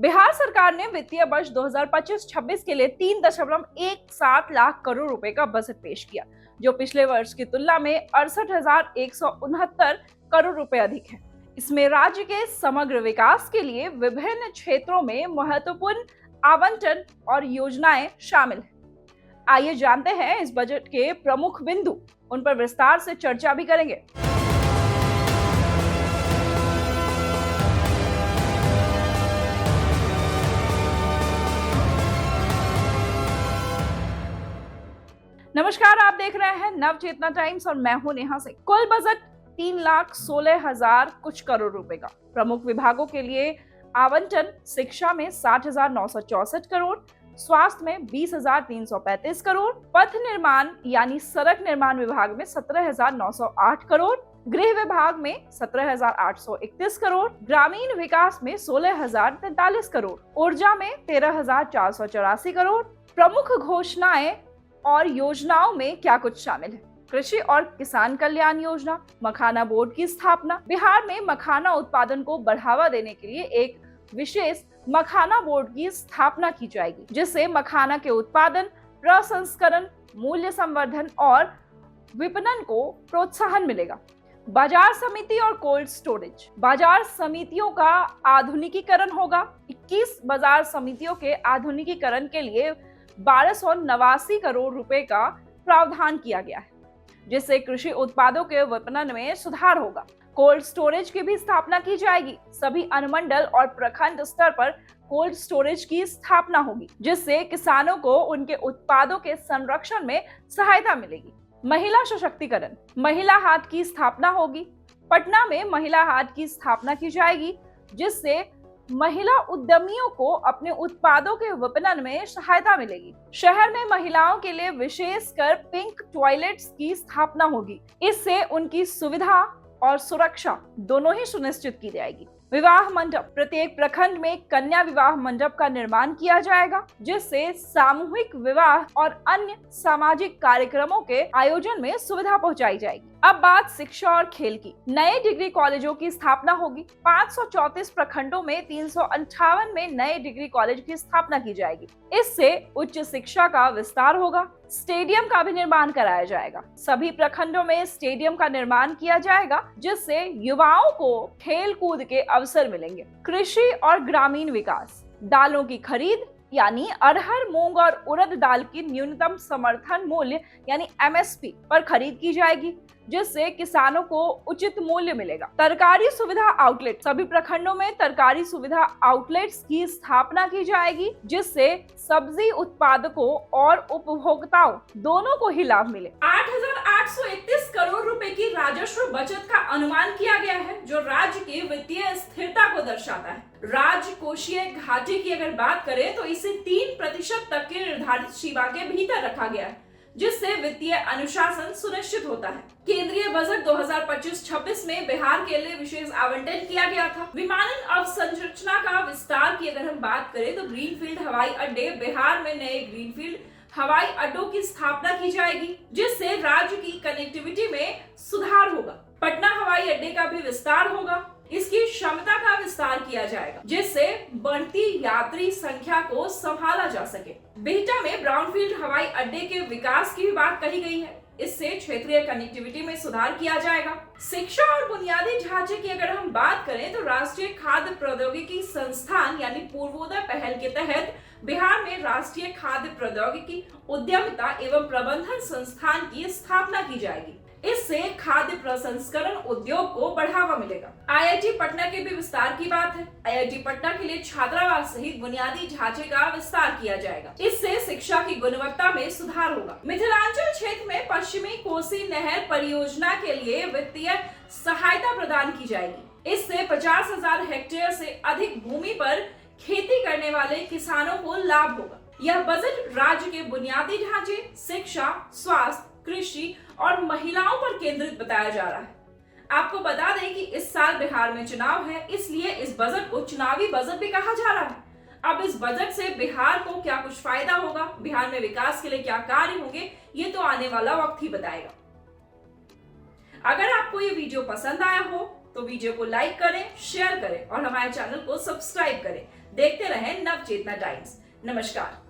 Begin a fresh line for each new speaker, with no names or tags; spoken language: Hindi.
बिहार सरकार ने वित्तीय वर्ष 2025-26 के लिए 3.17 लाख करोड़ रुपए का बजट पेश किया, जो पिछले वर्ष की तुलना में 68,169 करोड़ रुपए अधिक है। इसमें राज्य के समग्र विकास के लिए विभिन्न क्षेत्रों में महत्वपूर्ण आवंटन और योजनाएं शामिल हैं। आइए जानते हैं इस बजट के प्रमुख बिंदु, उन पर विस्तार से चर्चा भी करेंगे। नमस्कार, आप देख रहे हैं नवचेतना टाइम्स और मैं हूं नेहा सिंह। कुल बजट 3,16,000 कुछ करोड़ रुपए का। प्रमुख विभागों के लिए आवंटन: शिक्षा में 60,964 करोड़, स्वास्थ्य में 20,335 करोड़, पथ निर्माण यानी सड़क निर्माण विभाग में 17,908 करोड़, गृह विभाग में 17,831 करोड़, ग्रामीण विकास में 16,043 करोड़, ऊर्जा में 13,484 करोड़। प्रमुख घोषणाएं और योजनाओं में क्या कुछ शामिल है? कृषि और किसान कल्याण योजना, मखाना बोर्ड की स्थापना। बिहार में मखाना उत्पादन को बढ़ावा देने के लिए एक विशेष मखाना बोर्ड की स्थापना की जाएगी, जिससे मखाना के उत्पादन, प्रसंस्करण, मूल्य संवर्धन और विपणन को प्रोत्साहन मिलेगा। बाजार समिति और कोल्ड स्टोरेज। बाजार समितियों का आधुनिकीकरण होगा। 21 बाजार समितियों के आधुनिकीकरण के लिए 1289 करोड़ रुपए का प्रावधान किया गया है, जिससे कृषि उत्पादों के विपणन में सुधार होगा। कोल्ड स्टोरेज की भी स्थापना की जाएगी। सभी अनुमंडल और प्रखंड स्तर पर कोल्ड स्टोरेज की स्थापना होगी, जिससे किसानों को उनके उत्पादों के संरक्षण में सहायता मिलेगी। महिला सशक्तिकरण। महिला हाट की स्थापना होगी। पटना में महिला हाट की स्थापना की जाएगी, जिससे महिला उद्यमियों को अपने उत्पादों के विपणन में सहायता मिलेगी। शहर में महिलाओं के लिए विशेषकर पिंक टॉयलेट्स की स्थापना होगी। इससे उनकी सुविधा और सुरक्षा दोनों ही सुनिश्चित की जाएगी। विवाह मंडप। प्रत्येक प्रखंड में कन्या विवाह मंडप का निर्माण किया जाएगा, जिससे सामूहिक विवाह और अन्य सामाजिक कार्यक्रमों के आयोजन में सुविधा पहुंचाई जाएगी। अब बात शिक्षा और खेल की। नए डिग्री कॉलेजों की स्थापना होगी। 534 प्रखंडों में 358 में नए डिग्री कॉलेज की स्थापना की जाएगी। इससे उच्च शिक्षा का विस्तार होगा। स्टेडियम का भी निर्माण कराया जाएगा। सभी प्रखंडों में स्टेडियम का निर्माण किया जाएगा, जिससे युवाओं को खेल कूद के अवसर मिलेंगे। कृषि और ग्रामीण विकास। दालों की खरीद यानी अरहर, मूंग और उड़द दाल की न्यूनतम समर्थन मूल्य यानी MSP पर खरीद की जाएगी, जिससे किसानों को उचित मूल्य मिलेगा। तरकारी सुविधा आउटलेट। सभी प्रखंडों में तरकारी सुविधा आउटलेट्स की स्थापना की जाएगी, जिससे सब्जी उत्पादकों और उपभोक्ताओं दोनों को ही लाभ मिले। 8,831 करोड़ रुपए की राजस्व बचत का अनुमान किया गया है, जो राज्य की वित्तीय स्थिरता को दर्शाता है। राजकोषीय घाटे की अगर बात करें तो इसे 3% तक के निर्धारित सीमा के भीतर रखा गया है, जिससे वित्तीय अनुशासन सुनिश्चित होता है। केंद्रीय बजट 2025-26 में बिहार के लिए विशेष आवंटन किया गया था। विमानन अवसंरचना का विस्तार की अगर हम बात करें तो ग्रीनफील्ड हवाई अड्डे। बिहार में नए ग्रीनफील्ड हवाई अड्डों की स्थापना की जाएगी, जिससे राज्य की कनेक्टिविटी में सुधार होगा। पटना हवाई अड्डे का भी विस्तार होगा। इसकी क्षमता का विस्तार किया जाएगा, जिससे बढ़ती यात्री संख्या को संभाला जा सके। बिहटा में ब्राउनफील्ड हवाई अड्डे के विकास की भी बात कही गई है। इससे क्षेत्रीय कनेक्टिविटी में सुधार किया जाएगा। शिक्षा और बुनियादी ढांचे की अगर हम बात करें तो राष्ट्रीय खाद्य प्रौद्योगिकी संस्थान यानी पूर्वोदय पहल के तहत बिहार में राष्ट्रीय खाद्य प्रौद्योगिकी उद्यमिता एवं प्रबंधन संस्थान की स्थापना की जाएगी। इससे खाद्य प्रसंस्करण उद्योग को बढ़ावा मिलेगा। IIT पटना के भी विस्तार की बात है। IIT पटना के लिए छात्रावास सहित बुनियादी ढांचे का विस्तार किया जाएगा। इससे शिक्षा की गुणवत्ता में सुधार होगा। मिथिलांचल क्षेत्र में पश्चिमी कोसी नहर परियोजना के लिए वित्तीय सहायता प्रदान की जाएगी। इससे 50,000 हेक्टेयर से अधिक भूमि पर खेती करने वाले किसानों को लाभ होगा। यह बजट राज्य के बुनियादी ढांचे, शिक्षा, स्वास्थ्य, कृषि और महिलाओं पर केंद्रित बताया जा रहा है। आपको बता दें कि इस साल बिहार में चुनाव है, इसलिए इस बजट को चुनावी बजट भी कहा जा रहा है। अब इस बजट से बिहार को क्या कुछ फायदा होगा, बिहार में विकास के लिए क्या कार्य होंगे, ये तो आने वाला वक्त ही बताएगा। अगर आपको ये वीडियो पसंद आया हो तो वीडियो को लाइक करें, शेयर करें और हमारे चैनल को सब्सक्राइब करें, देखते रहें नवचेतना टाइम्स। नमस्कार।